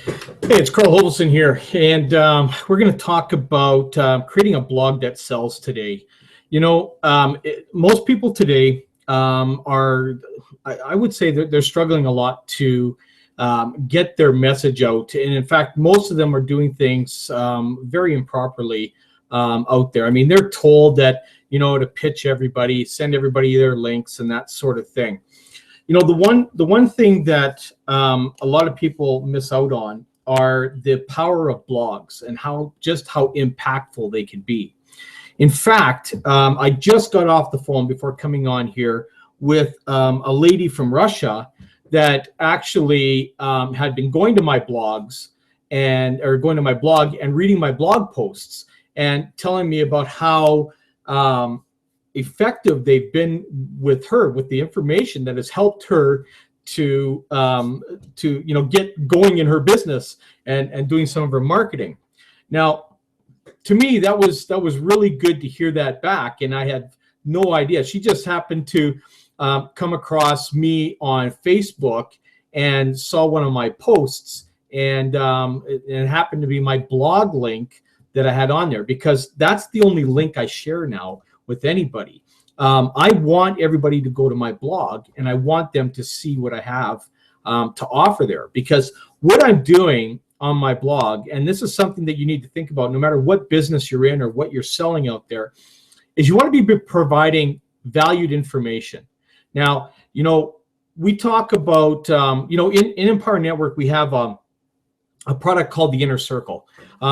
Hey, it's Carl Hovelson here, and we're going to talk about creating a blog that sells today. Most people today I would say that they're struggling a lot to get their message out. And in fact, most of them are doing things very improperly out there. I mean, they're told that, to pitch everybody, send everybody their links and that sort of thing. The one thing that a lot of people miss out on are the power of blogs and how impactful they can be. In fact, I just got off the phone before coming on here with a lady from Russia that actually had been going to my blogs going to my blog and reading my blog posts and telling me about how effective they've been with her, with the information that has helped her to get going in her business and doing some of her marketing. Now, to me, that was really good to hear that back, and I had no idea. She just happened to come across me on Facebook and saw one of my posts, and it happened to be my blog link that I had on there, because that's the only link I share now with anybody. I want everybody to go to my blog, and I want them to see what I have to offer there, because what I'm doing on my blog, and this is something that you need to think about no matter what business you're in or what you're selling out there, is you want to be providing valued information. Now, we talk about, in Empower Network, we have a product called the Inner Circle.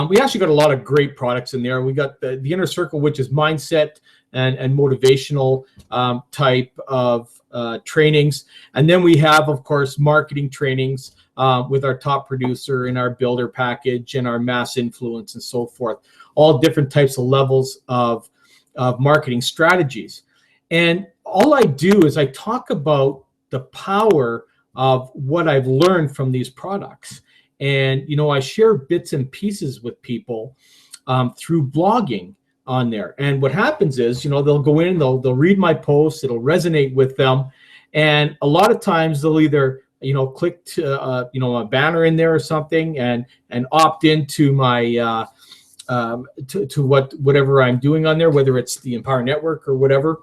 We actually got a lot of great products in there. We got the Inner Circle, which is mindset and motivational type of trainings. And then we have, of course, marketing trainings with our top producer and our builder package and our mass influence and so forth, all different types of levels of marketing strategies. And all I do is I talk about the power of what I've learned from these products. And, I share bits and pieces with people through blogging on there. And what happens is, they'll go in, they'll read my posts, it'll resonate with them. And a lot of times they'll either, click to, a banner in there or something and opt into my, to whatever I'm doing on there, whether it's the Empower Network or whatever.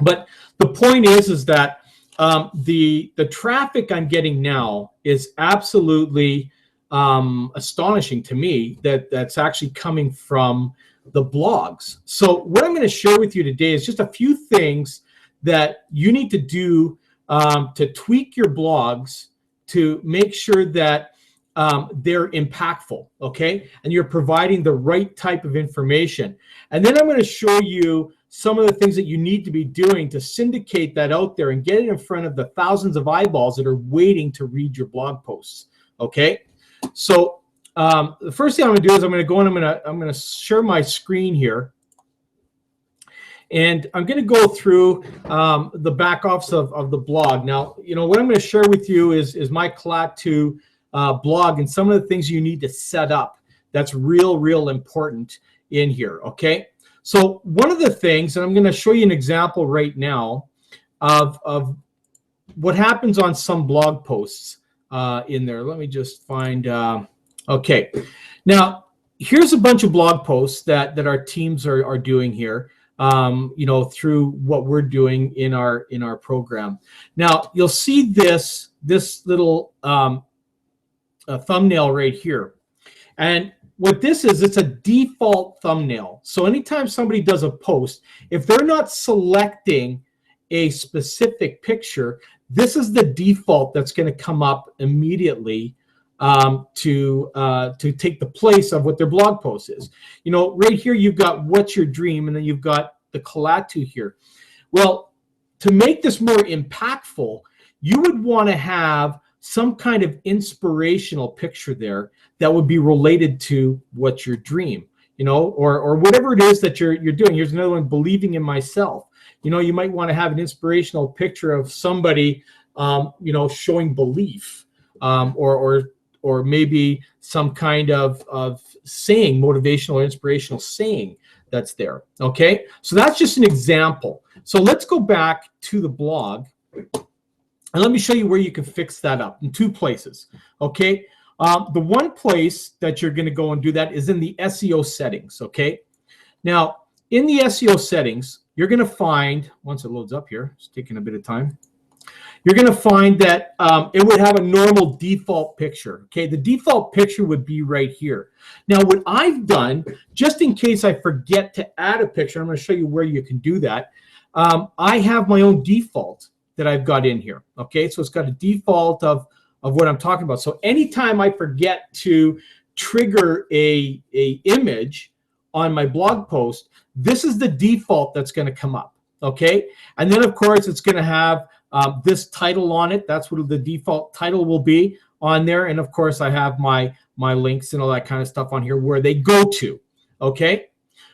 But the point is that the traffic I'm getting now is absolutely astonishing to me, that's actually coming from the blogs. So what I'm going to share with you today is just a few things that you need to do to tweak your blogs to make sure that they're impactful, okay? And you're providing the right type of information. And then I'm going to show you some of the things that you need to be doing to syndicate that out there and get it in front of the thousands of eyeballs that are waiting to read your blog posts, okay? So the first thing I'm going to do is I'm going to go and I'm going to share my screen here. And I'm going to go through the back office of the blog. Now, what I'm going to share with you is my Klaatu blog and some of the things you need to set up that's real important in here, okay? So one of the things, and I'm going to show you an example right now of what happens on some blog posts in there. Let me just find, okay. Now, here's a bunch of blog posts that our teams are doing here, through what we're doing in our program. Now, you'll see this little thumbnail right here. And what this is, it's a default thumbnail. So anytime somebody does a post, if they're not selecting a specific picture, this is the default that's going to come up immediately to take the place of what their blog post is. Right here, you've got what's your dream, and then you've got the Klaatu here. Well, to make this more impactful, you would want to have some kind of inspirational picture there that would be related to what's your dream, or whatever it is that you're doing. Here's another one, believing in myself. You might want to have an inspirational picture of somebody, showing belief, or maybe some kind of saying, motivational or inspirational saying that's there. Okay, so that's just an example. So let's go back to the blog. And let me show you where you can fix that up in two places. Okay. The one place that you're going to go and do that is in the SEO settings, okay? Now, in the SEO settings, you're going to find, once it loads up here, it's taking a bit of time, you're going to find that it would have a normal default picture, okay? The default picture would be right here. Now, what I've done, just in case I forget to add a picture, I'm going to show you where you can do that. I have my own default that I've got in here, okay? So it's got a default of what I'm talking about. So anytime I forget to trigger a image on my blog post, this is the default that's going to come up, okay? And then, of course, it's going to have this title on it. That's what the default title will be on there. And, of course, I have my links and all that kind of stuff on here where they go to, okay?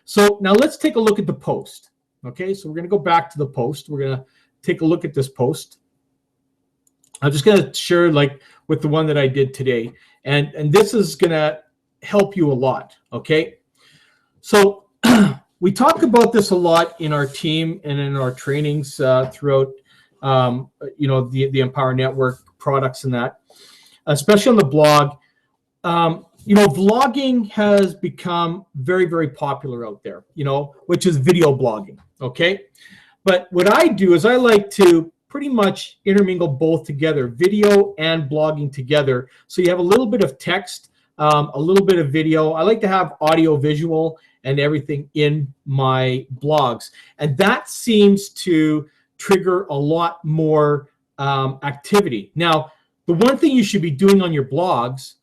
So now let's take a look at the post, okay? So we're going to go back to the post. We're going to take a look at this post. I'm just going to share like with the one that I did today. And this is going to help you a lot, okay? So we talk about this a lot in our team and in our trainings throughout, you know, the Empower Network products and that, especially on the blog. You know, vlogging has become very, very popular out there, you know, which is video blogging, okay? But what I do is I like to pretty much intermingle both together, video and blogging together. So you have a little bit of text, a little bit of video. I like to have audio, visual, and everything in my blogs. And that seems to trigger a lot more activity. Now, the one thing you should be doing on your blogs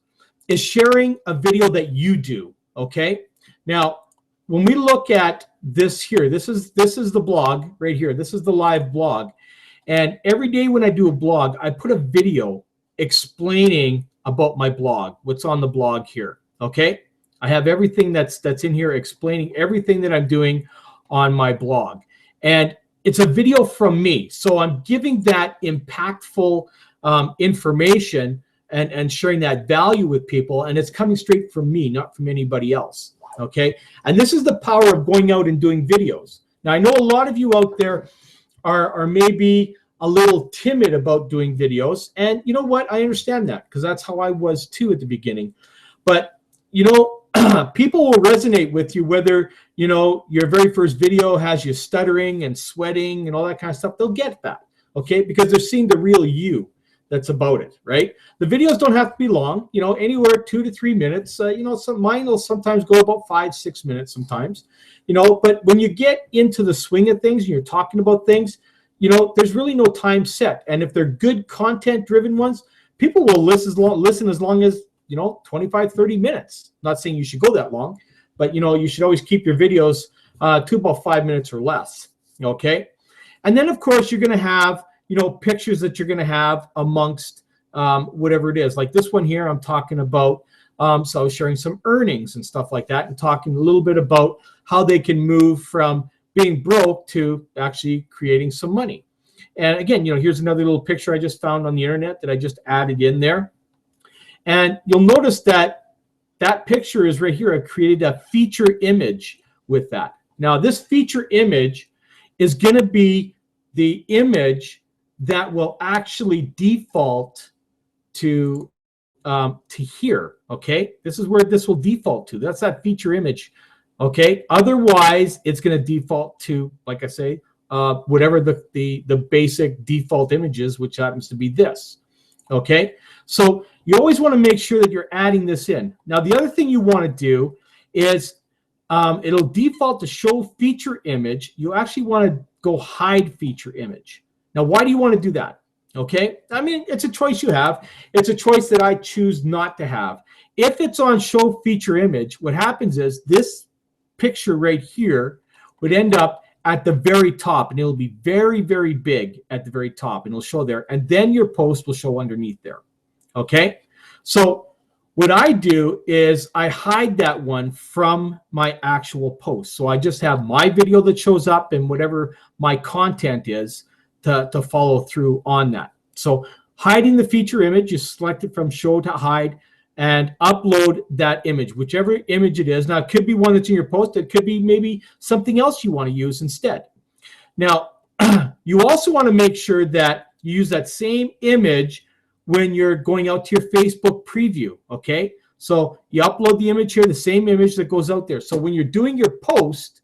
is sharing a video that you do, okay? Now, when we look at this here, this is the blog right here. This is the live blog. And every day when I do a blog, I put a video explaining about my blog, what's on the blog here, okay? I have everything that's in here explaining everything that I'm doing on my blog. And it's a video from me. So I'm giving that impactful information and sharing that value with people. And it's coming straight from me, not from anybody else, okay? And this is the power of going out and doing videos. Now, I know a lot of you out there are maybe a little timid about doing videos. And you know what? I understand that because that's how I was too at the beginning. But, you know, people will resonate with you whether, you know, your very first video has you stuttering and sweating and all that kind of stuff. They'll get that, okay? Because they're seeing the real you that's about it, right? The videos don't have to be long, you know, anywhere 2 to 3 minutes. You know, mine will sometimes go about 5-6 minutes sometimes, you know, but when you get into the swing of things and you're talking about things, you know, there's really no time set. And if they're good content driven ones, people will listen as long as, you know, 25, 30 minutes. Not saying you should go that long, but, you know, you should always keep your videos to about 5 minutes or less, okay? And then, of course, you're going to have, you know, pictures that you're going to have amongst whatever it is. Like this one here, I'm talking about, so I was sharing some earnings and stuff like that and talking a little bit about how they can move from being broke to actually creating some money. And again, you know, here's another little picture I just found on the internet that I just added in there. And you'll notice that that picture is right here. I created a feature image with that. Now, this feature image is going to be the image that will actually default to here, okay? This is where this will default to. That's that feature image, okay? Otherwise, it's going to default to, like I say, whatever the basic default image is, which happens to be this, okay? So you always want to make sure that you're adding this in. Now, the other thing you want to do is it'll default to show feature image. You actually want to go hide feature image. Now, why do you want to do that? Okay, I mean, it's a choice you have. It's a choice that I choose not to have. If it's on show feature image, what happens is this picture right here would end up at the very top, and it'll be very, very big at the very top, and it'll show there. And then your post will show underneath there. Okay, so what I do is I hide that one from my actual post. So I just have my video that shows up and whatever my content is to follow through on that. So hiding the feature image, you select it from show to hide and upload that image, whichever image it is. Now, it could be one that's in your post. It could be maybe something else you want to use instead. Now, you also want to make sure that you use that same image when you're going out to your Facebook preview, okay? So you upload the image here, the same image that goes out there. So when you're doing your post,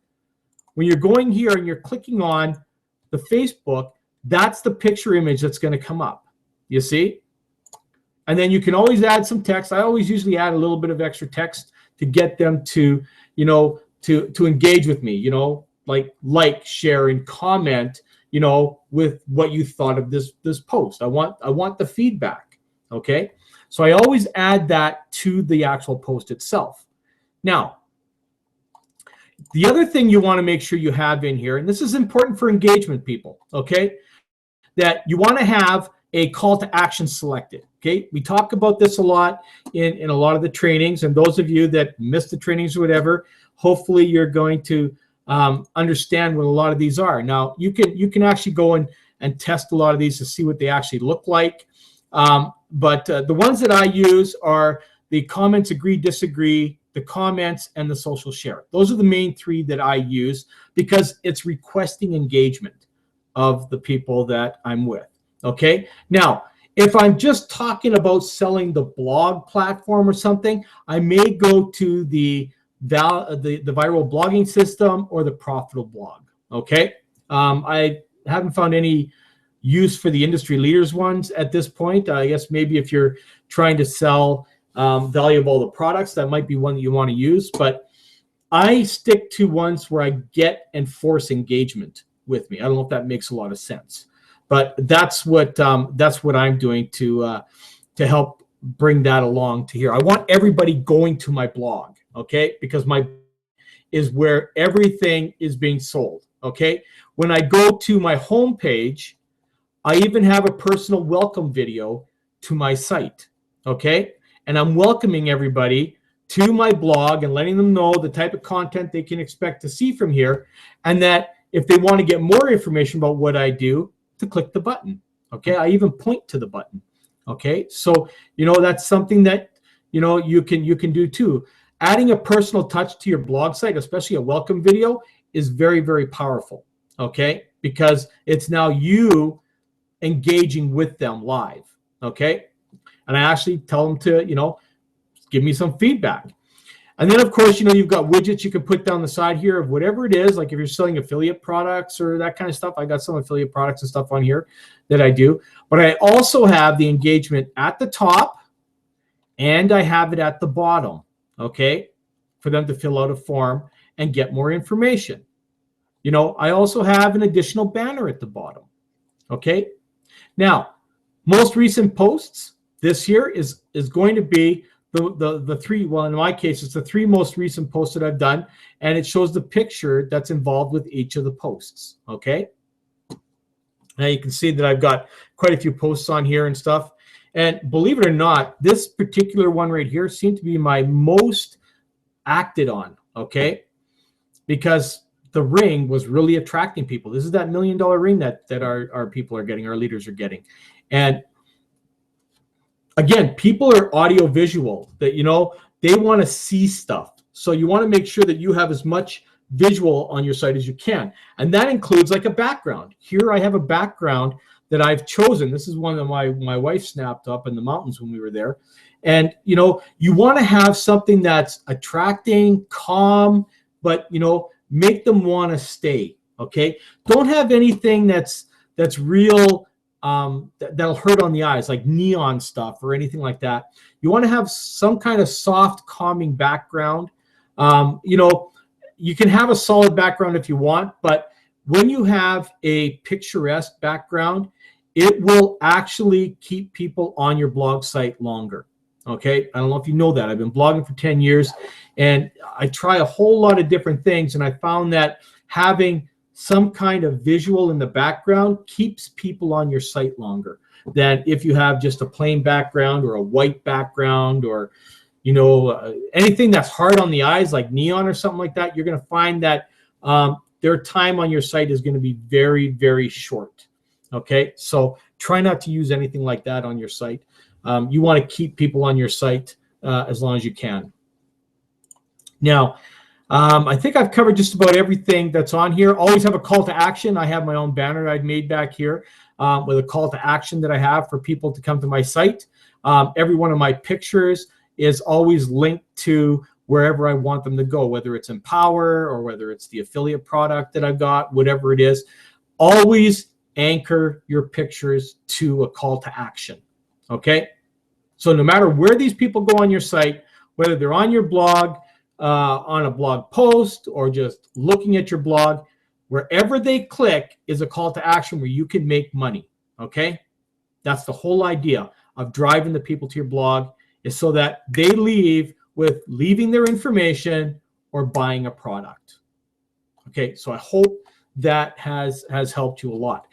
when you're going here and you're clicking on the Facebook, that's the picture image that's going to come up. You see? And then you can always add some text. I always usually add a little bit of extra text to get them to, you know, to engage with me, you know, like, share, and comment, you know, with what you thought of this post. I want the feedback, okay? So I always add that to the actual post itself. Now, the other thing you want to make sure you have in here, and this is important for engagement people, okay, that you want to have a call to action selected, okay? We talk about this a lot in a lot of the trainings, and those of you that missed the trainings or whatever, hopefully you're going to understand what a lot of these are. Now, you can actually go and test a lot of these to see what they actually look like. But the ones that I use are the comments, agree, disagree, the comments, and the social share. Those are the main three that I use because it's requesting engagement of the people that I'm with. Okay. Now, if I'm just talking about selling the blog platform or something, I may go to the viral blogging system or the profitable blog. Okay. I haven't found any use for the industry leaders ones at this point. I guess maybe if you're trying to sell valuable the products, that might be one that you want to use. But I stick to ones where I get and force engagement with me. I don't know if that makes a lot of sense, but that's what I'm doing to help bring that along to here. I want everybody going to my blog, okay? Because my is where everything is being sold, okay? When I go to my homepage, I even have a personal welcome video to my site, okay? And I'm welcoming everybody to my blog and letting them know the type of content they can expect to see from here, and that if they want to get more information about what I do, to click the button, okay? I even point to the button, okay? So, you know, that's something that, you know, you can do too. Adding a personal touch to your blog site, especially a welcome video, is very, very powerful, okay? Because it's now you engaging with them live, okay? And I actually tell them to, you know, give me some feedback. And then, of course, you know, you've got widgets you can put down the side here of whatever it is, like if you're selling affiliate products or that kind of stuff. I got some affiliate products and stuff on here that I do. But I also have the engagement at the top, and I have it at the bottom, okay, for them to fill out a form and get more information. You know, I also have an additional banner at the bottom, okay? Now, most recent posts this year is going to be the three, well, in my case, it's the three most recent posts that I've done, and it shows the picture that's involved with each of the posts, okay? Now you can see that I've got quite a few posts on here and stuff, and believe it or not, this particular one right here seemed to be my most acted on, okay? Because the ring was really attracting people. This is that $1 million ring that our people are getting, our leaders are getting. And again, people are audio visual, that, you know, they want to see stuff. So you want to make sure that you have as much visual on your site as you can. And that includes like a background. Here I have a background that I've chosen. This is one that my wife snapped up in the mountains when we were there. And, you know, you want to have something that's attracting, calm, but, you know, make them want to stay, okay? Don't have anything that's real, that'll hurt on the eyes, like neon stuff or anything like that. You want to have some kind of soft, calming background. You know, you can have a solid background if you want, but when you have a picturesque background, it will actually keep people on your blog site longer. Okay, I don't know if you know that. I've been blogging for 10 years, and I try a whole lot of different things, and I found that having some kind of visual in the background keeps people on your site longer than if you have just a plain background or a white background, or, you know, anything that's hard on the eyes like neon or something like that. You're going to find that their time on your site is going to be very, very short. Okay, so try not to use anything like that on your site. You want to keep people on your site as long as you can. Now, I think I've covered just about everything that's on here. Always have a call to action. I have my own banner I've made back here. with a call to action that I have for people to come to my site. Every one of my pictures is always linked to wherever I want them to go, whether it's Empower or whether it's the affiliate product that I've got, whatever it is. Always anchor your pictures to a call to action, okay? So no matter where these people go on your site, whether they're on your blog, on a blog post, or just looking at your blog, wherever they click is a call to action where you can make money, okay? That's the whole idea of driving the people to your blog, is so that they leave with leaving their information or buying a product. Okay, so I hope that has helped you a lot.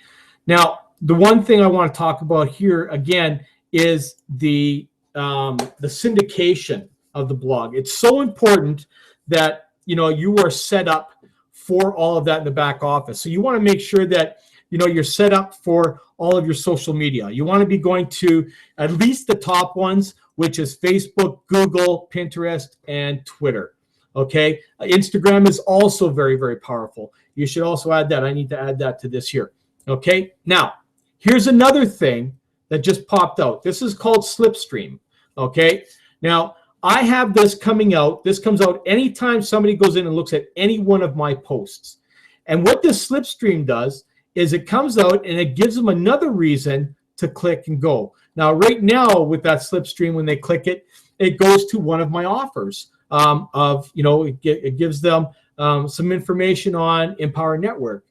Now, the one thing I want to talk about here again is the syndication of the blog. It's so important that you are set up for all of that in the back office. So you want to make sure that you're set up for all of your social media. You want to be going to at least the top ones, which is Facebook, Google, Pinterest, and Twitter. Okay, Instagram is also very, very powerful. You should also add that. I need to add that to this here. Okay, now here's another thing that just popped out. This is called Slipstream. Okay, now I have this coming out. This comes out anytime somebody goes in and looks at any one of my posts. And what this Slipstream does is it comes out and it gives them another reason to click and go. Now, right now with that Slipstream, when they click it, it goes to one of my offers it gives them some information on Empower Network.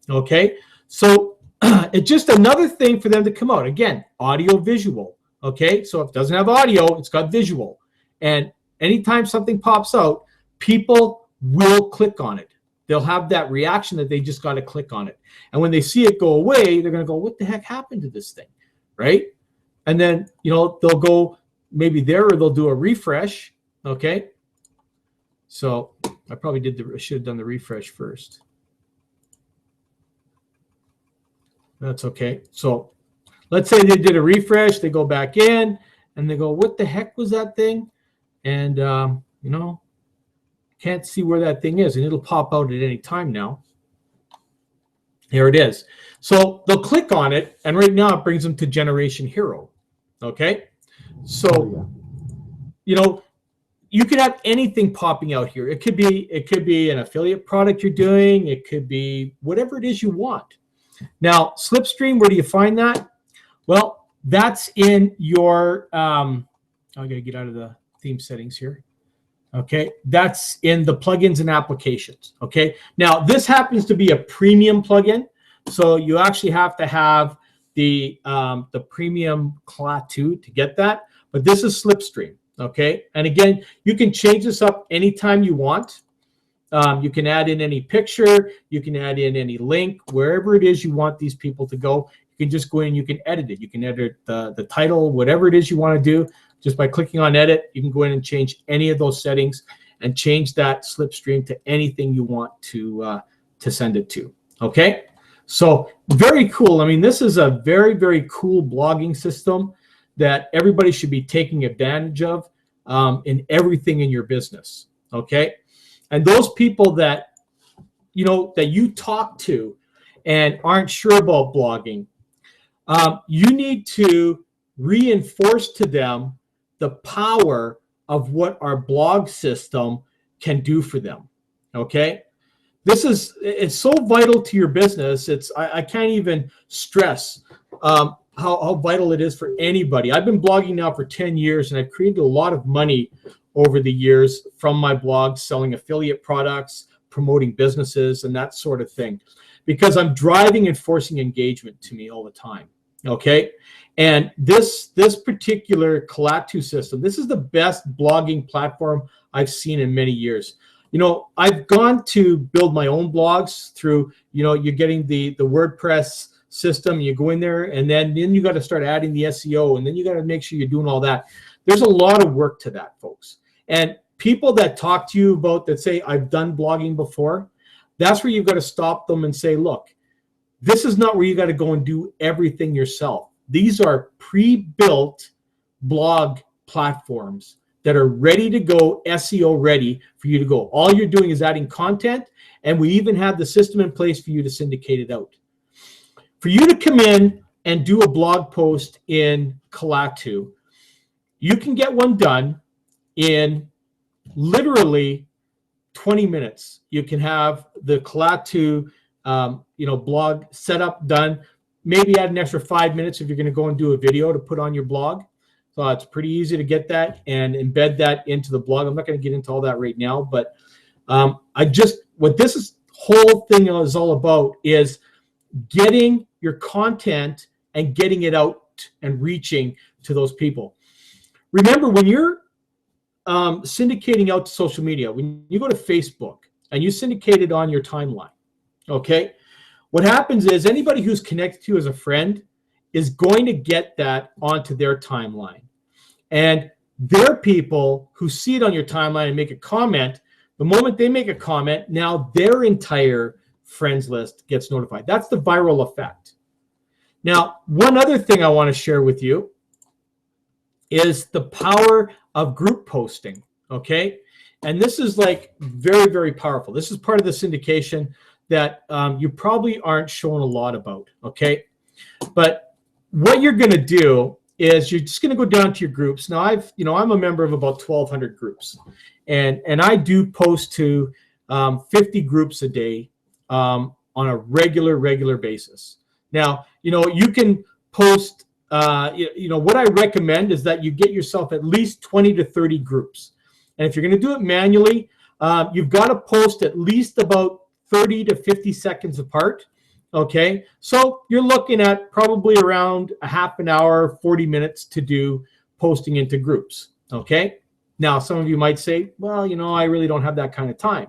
Okay, so it's just another thing for them to come out. Again, audio, visual. Okay, so if it doesn't have audio, it's got visual. And anytime something pops out, people will click on it. They'll have that reaction that they just got to click on it. And when they see it go away, they're going to go, what the heck happened to this thing, right? And then, they'll go maybe there, or they'll do a refresh, okay? So I probably should have done the refresh first. That's okay. So let's say they did a refresh, they go back in, and they go, what the heck was that thing? And, can't see where that thing is, and it'll pop out at any time now. Here it is. So they'll click on it, and right now it brings them to Generation Hero. Okay, so you could have anything popping out here. It could be an affiliate product you're doing. It could be whatever it is you want. Now, Slipstream, where do you find that? Well, that's in your. I gotta get out of the theme settings here. Okay, that's in the plugins and applications. Okay, now this happens to be a premium plugin, so you actually have to have the premium Klaatu to get that. But this is Slipstream. Okay, and again, you can change this up anytime you want. You can add in any picture, you can add in any link, wherever it is you want these people to go. You can just go in and you can edit it. You can edit the title, whatever it is you want to do. Just by clicking on edit, you can go in and change any of those settings and change that Slipstream to anything you want to send it to. Okay, so very cool. I mean, this is a very, very cool blogging system that everybody should be taking advantage of in everything in your business. Okay, and those people that you talk to and aren't sure about blogging, you need to reinforce to them the power of what our blog system can do for them. Okay, it's so vital to your business. I can't even stress how vital it is for anybody. I've been blogging now for 10 years, and I've created a lot of money over the years from my blog, selling affiliate products, promoting businesses, and that sort of thing, because I'm driving and forcing engagement to me all the time. Okay, and this particular Klaatu system, this is the best blogging platform I've seen in many years. I've gone to build my own blogs through, you're getting the WordPress system, you go in there, and then you got to start adding the SEO, and then you got to make sure you're doing all that. There's a lot of work to that, folks. And people that talk to you about that say, I've done blogging before, that's where you've got to stop them and say, look, this is not where you got to go and do everything yourself. These are pre-built blog platforms that are ready to go, SEO ready for you to go. All you're doing is adding content, and we even have the system in place for you to syndicate it out. For you to come in and do a blog post in Klaatu, you can get one done in literally 20 minutes. You can have the Klaatu blog setup done. Maybe add an extra 5 minutes if you're going to go and do a video to put on your blog. So it's pretty easy to get that and embed that into the blog. I'm not going to get into all that right now, but what this whole thing is all about is getting your content and getting it out and reaching to those people. Remember, when you're syndicating out to social media, when you go to Facebook and you syndicate it on your timeline, okay, what happens is anybody who's connected to you as a friend is going to get that onto their timeline. And their people who see it on your timeline and make a comment, the moment they make a comment, now their entire friends list gets notified. That's the viral effect. Now, one other thing I want to share with you is the power of group posting, okay? And this is like very, very powerful. This is part of the syndication that you probably aren't shown a lot about, okay? But what you're going to do is you're just going to go down to your groups. Now, I'm a member of about 1,200 groups, and I do post to 50 groups a day on a regular basis. Now, you can post. What I recommend is that you get yourself at least 20 to 30 groups, and if you're going to do it manually, you've got to post at least about 30 to 50 seconds apart. Okay, so you're looking at probably around a half an hour, 40 minutes to do posting into groups. Okay, now some of you might say, well, I really don't have that kind of time.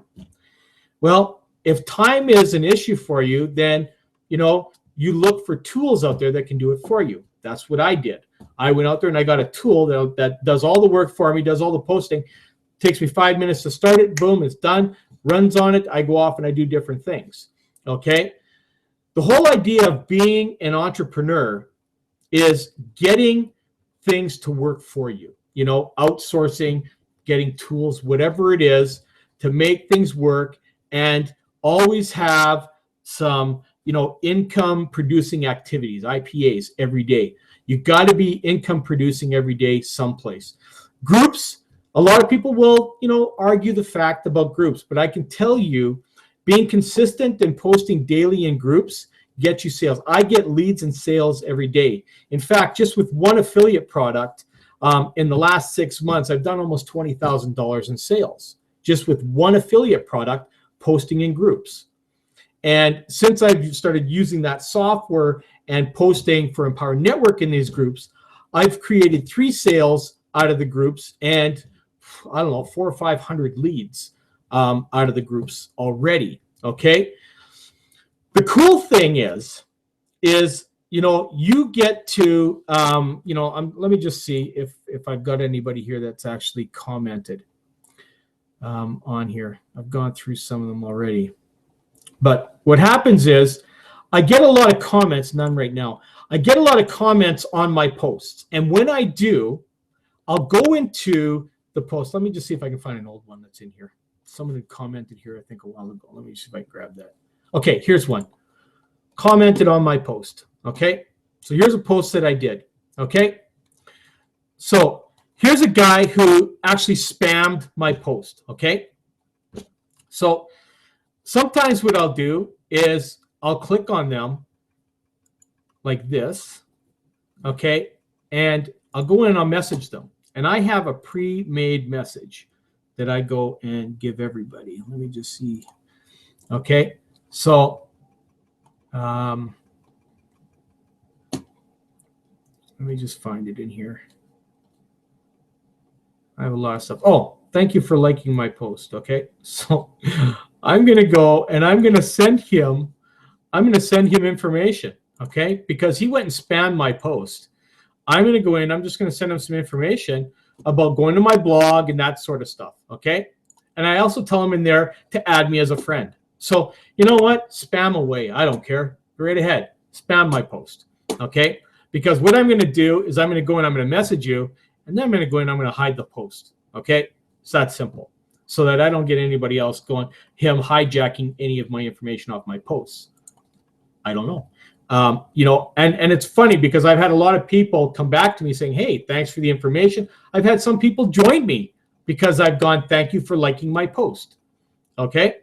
Well, if time is an issue for you, then you look for tools out there that can do it for you. That's what I did. I went out there and I got a tool that does all the work for me, does all the posting. Takes me 5 minutes to start it. Boom, it's done. Runs on it. I go off and I do different things. Okay. The whole idea of being an entrepreneur is getting things to work for you, outsourcing, getting tools, whatever it is, to make things work, and always have some, income producing activities, IPAs, every day. You got to be income producing every day someplace. Groups, a lot of people will, argue the fact about groups, but I can tell you, being consistent and posting daily in groups gets you sales. I get leads and sales every day. In fact, just with one affiliate product, in the last 6 months, I've done almost $20,000 in sales just with one affiliate product posting in groups. And since I've started using that software and posting for Empower Network in these groups, I've created 3 sales out of the groups and 400 or 500 leads out of the groups already. Okay. The cool thing is you get to, let me just see if I've got anybody here that's actually commented on here. I've gone through some of them already. But what happens is I get a lot of comments, none right now. I get a lot of comments on my posts. And when I do, I'll go into the post. Let me just see if I can find an old one that's in here. Someone had commented here, I think, a while ago. Let me see if I can grab that. Okay, here's one. Commented on my post. Okay, so here's a post that I did. Okay, so here's a guy who actually spammed my post. Okay, so sometimes what I'll do is I'll click on them like this. Okay, and I'll go in and I'll message them. And I have a pre-made message that I go and give everybody. Let me just see. Okay, so let me just find it in here. I have a lot of stuff. Oh, thank you for liking my post. Okay, so I'm going to go and I'm going to send him information. Okay, because he went and spammed my post. I'm going to go in. I'm just going to send him some information about going to my blog and that sort of stuff. Okay, and I also tell him in there to add me as a friend. So you know what? Spam away. I don't care. Go right ahead. Spam my post. Okay, because what I'm going to do is I'm going to go and I'm going to message you, and then I'm going to go and I'm going to hide the post. Okay, it's that simple, so that I don't get anybody else hijacking any of my information off my posts. I don't know. And it's funny because I've had a lot of people come back to me saying, hey, thanks for the information. I've had some people join me because I've gone, thank you for liking my post. Okay.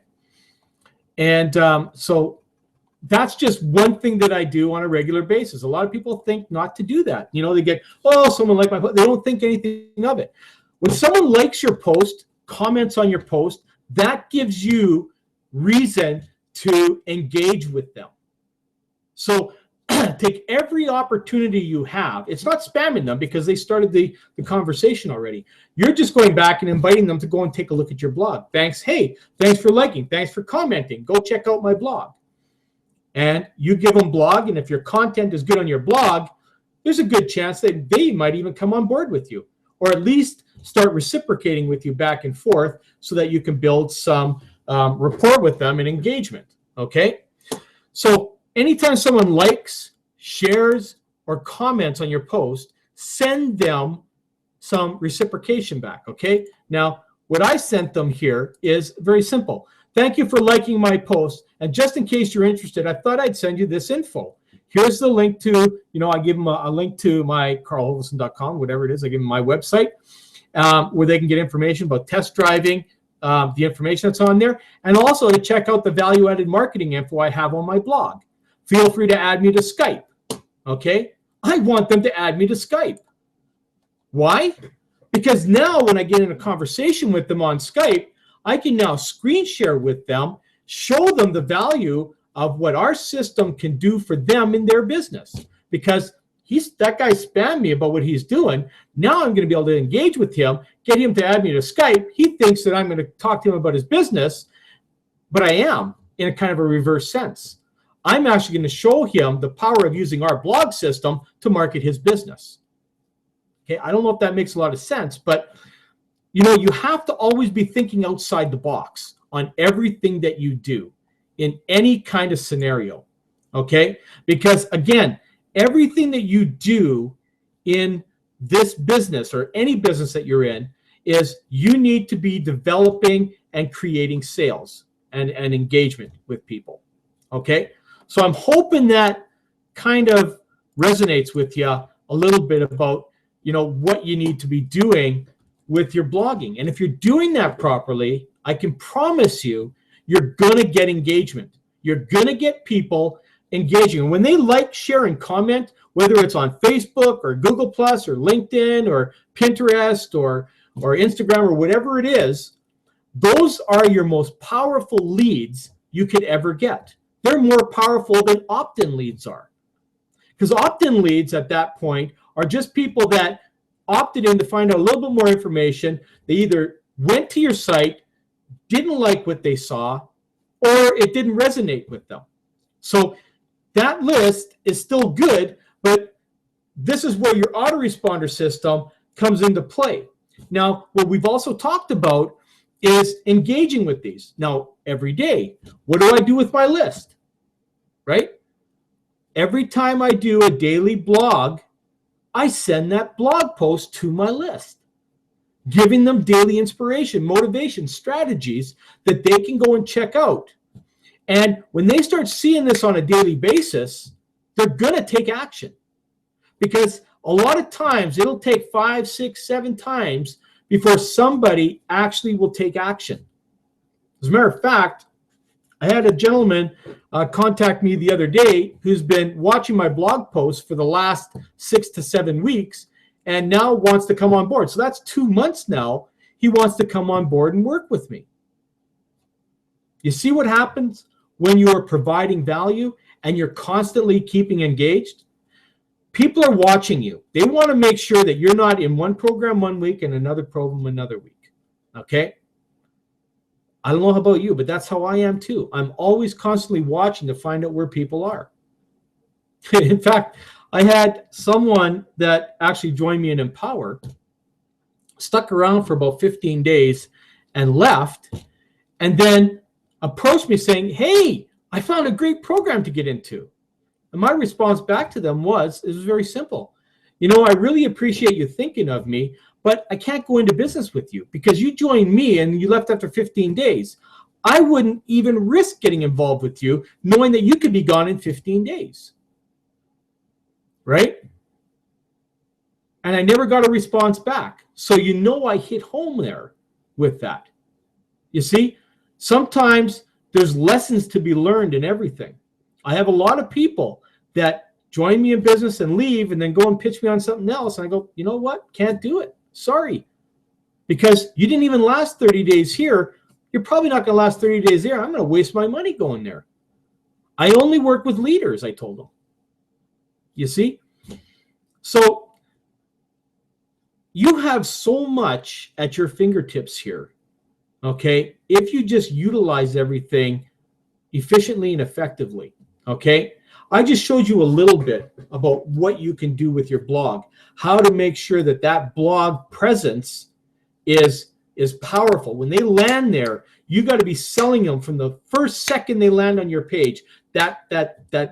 And so that's just one thing that I do on a regular basis. A lot of people think not to do that. They get, oh, someone liked my post. They don't think anything of it. When someone likes your post, comments on your post, that gives you reason to engage with them. So take every opportunity you have. It's not spamming them because they started the conversation already. You're just going back and inviting them to go and take a look at your blog. Thanks. Hey, thanks for liking. Thanks for commenting. Go check out my blog. And you give them blog. And if your content is good on your blog, there's a good chance that they might even come on board with you, or at least start reciprocating with you back and forth so that you can build some rapport with them and engagement. Okay. So anytime someone likes, shares, or comments on your post, send them some reciprocation back, okay? Now, what I sent them here is very simple. Thank you for liking my post, and just in case you're interested, I thought I'd send you this info. Here's the link to, I give them a link to my carlhovelson.com, whatever it is. I give them my website where they can get information about test driving, the information that's on there, and also to check out the value-added marketing info I have on my blog. Feel free to add me to Skype, okay? I want them to add me to Skype. Why? Because now when I get in a conversation with them on Skype, I can now screen share with them, show them the value of what our system can do for them in their business. Because that guy spammed me about what he's doing. Now I'm going to be able to engage with him, get him to add me to Skype. He thinks that I'm going to talk to him about his business, but I am in a kind of a reverse sense. I'm actually going to show him the power of using our blog system to market his business. Okay, I don't know if that makes a lot of sense, but you have to always be thinking outside the box on everything that you do in any kind of scenario. Okay, because again, everything that you do in this business or any business that you're in is you need to be developing and creating sales and engagement with people. Okay. So I'm hoping that kind of resonates with you a little bit about, what you need to be doing with your blogging. And if you're doing that properly, I can promise you, you're going to get engagement. You're going to get people engaging. And when they like, share, and comment, whether it's on Facebook or Google Plus or LinkedIn or Pinterest or Instagram or whatever it is, those are your most powerful leads you could ever get. They're more powerful than opt-in leads are. Because opt-in leads at that point are just people that opted in to find out a little bit more information. They either went to your site, didn't like what they saw, or it didn't resonate with them. So that list is still good, but this is where your autoresponder system comes into play. Now, what we've also talked about is engaging with these. Now, every day, what do I do with my list? Right? Every time I do a daily blog, I send that blog post to my list, giving them daily inspiration, motivation, strategies that they can go and check out. And when they start seeing this on a daily basis, they're going to take action. Because a lot of times it'll take 5, 6, 7 times before somebody actually will take action. As a matter of fact, I had a gentleman contact me the other day who's been watching my blog posts for the last 6 to 7 weeks and now wants to come on board. So that's 2 months now. He wants to come on board and work with me. You see what happens when you are providing value and you're constantly keeping engaged? People are watching you. They want to make sure that you're not in one program one week and another program another week. Okay? I don't know about you, but that's how I am too. I'm always constantly watching to find out where people are. In fact, I had someone that actually joined me in Empower, stuck around for about 15 days and left, and then approached me saying, hey, I found a great program to get into. And my response back to them was very simple. I really appreciate you thinking of me, but I can't go into business with you because you joined me and you left after 15 days. I wouldn't even risk getting involved with you knowing that you could be gone in 15 days. right? And I never got a response back. So you know I hit home there with that. You see, sometimes there's lessons to be learned in everything. I have a lot of people that join me in business and leave and then go and pitch me on something else. And I go, you know what? Can't do it. Sorry. Because you didn't even last 30 days here. You're probably not going to last 30 days there. I'm going to waste my money going there. I only work with leaders, I told them. You see? So you have so much at your fingertips here, okay, if you just utilize everything efficiently and effectively, okay? I just showed you a little bit about what you can do with your blog, how to make sure that that blog presence is powerful. When they land there, you got to be selling them from the first second they land on your page. That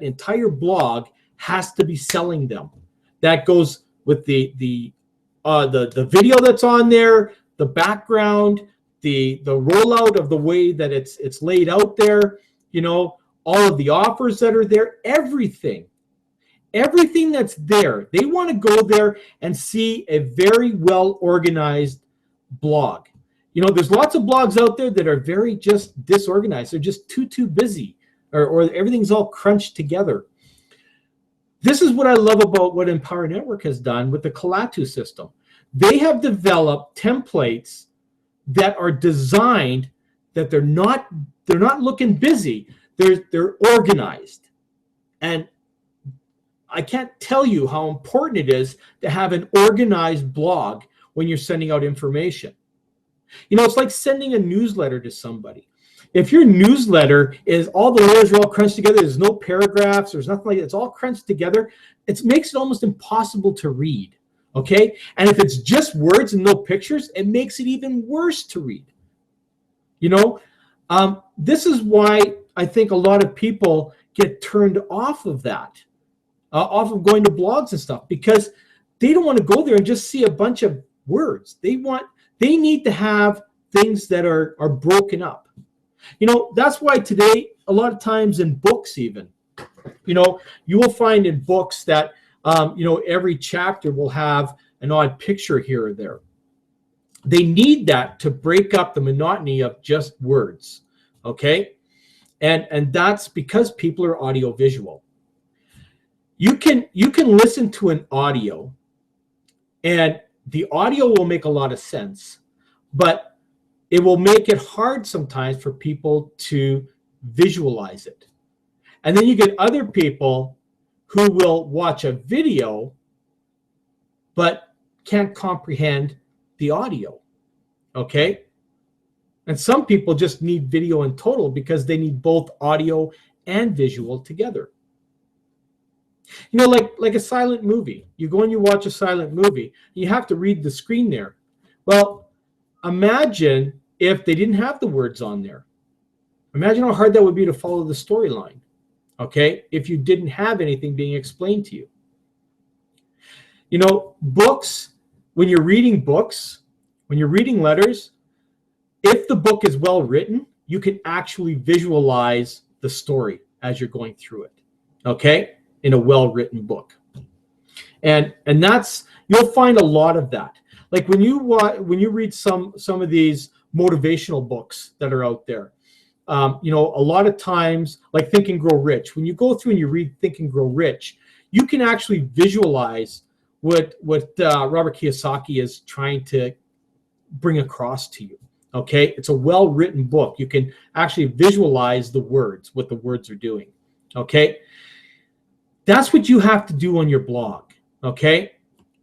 entire blog has to be selling them. That goes with the video that's on there, the background, the rollout of the way that it's laid out there, you know, all of the offers that are there, everything that's there. They want to go there and see a very well organized blog. You know, there's lots of blogs out there that are very just disorganized. They're just too busy, or everything's all crunched together. This is what I love about what Empower Network has done with the Kalatu system. They have developed templates that are designed that they're not looking busy. They're organized. And I can't tell you how important it is to have an organized blog when you're sending out information. You know, it's like sending a newsletter to somebody. If your newsletter is all the letters are all crunched together, there's no paragraphs, there's nothing like that, it's all crunched together, it makes it almost impossible to read, okay? And if it's just words and no pictures, it makes it even worse to read. You know, this is why I think a lot of people get turned off of that, off of going to blogs and stuff, because they don't want to go there and just see a bunch of words. They need to have things that are broken up. You know, that's why today, a lot of times in books even, you know, you will find in books that, you know, every chapter will have an odd picture here or there. They need that to break up the monotony of just words, okay? And that's because people are audiovisual. You can listen to an audio, and the audio will make a lot of sense, but it will make it hard sometimes for people to visualize it. And then you get other people who will watch a video but can't comprehend the audio, okay? And some people just need video in total because they need both audio and visual together. You know, like a silent movie. You go and you watch a silent movie, you have to read the screen there. Well, imagine if they didn't have the words on there. Imagine how hard that would be to follow the storyline, okay, if you didn't have anything being explained to you. You know, books, when you're reading books, when you're reading letters, if the book is well written, you can actually visualize the story as you're going through it, okay, in a well-written book. And that's, you'll find a lot of that. Like when you read some of these motivational books that are out there, you know, a lot of times, like Think and Grow Rich, when you go through and you read Think and Grow Rich, you can actually visualize what Robert Kiyosaki is trying to bring across to you, okay? It's a well-written book. You can actually visualize the words, what the words are doing, okay? That's what you have to do on your blog, okay?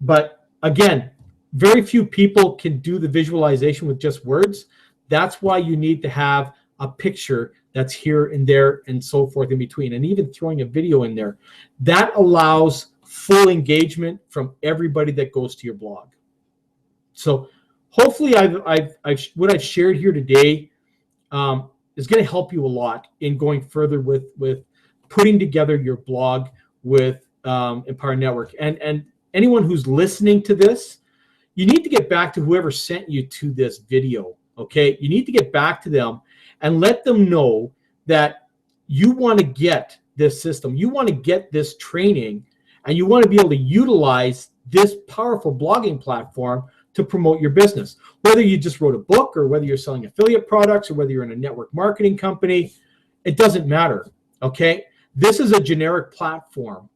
But again, very few people can do the visualization with just words. That's why you need to have a picture that's here and there and so forth in between, and even throwing a video in there. That allows full engagement from everybody that goes to your blog. So hopefully what I've shared here today is going to help you a lot in going further with putting together your blog with Empower Network. And anyone who's listening to this, you need to get back to whoever sent you to this video, okay? You need to get back to them and let them know that you want to get this system. You want to get this training and you want to be able to utilize this powerful blogging platform to promote your business. Whether you just wrote a book, or whether you're selling affiliate products, or whether you're in a network marketing company, it doesn't matter, okay? This is a generic platform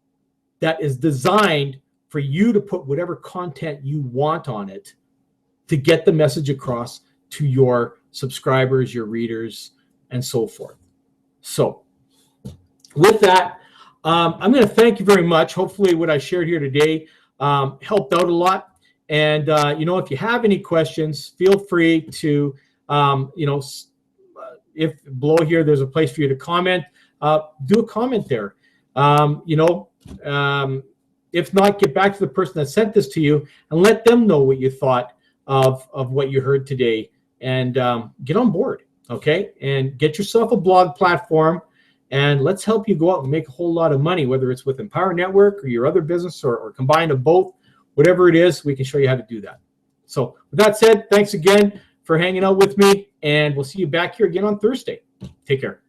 that is designed for you to put whatever content you want on it to get the message across to your subscribers, your readers, and so forth. So with that, I'm going to thank you very much. Hopefully what I shared here today helped out a lot. And, if you have any questions, feel free to, if below here, there's a place for you to comment, do a comment there. If not, get back to the person that sent this to you and let them know what you thought of what you heard today, and get on board, okay? And get yourself a blog platform, and let's help you go out and make a whole lot of money, whether it's with Empower Network or your other business, or combine of both. Whatever it is, we can show you how to do that. So with that said, thanks again for hanging out with me, and we'll see you back here again on Thursday. Take care.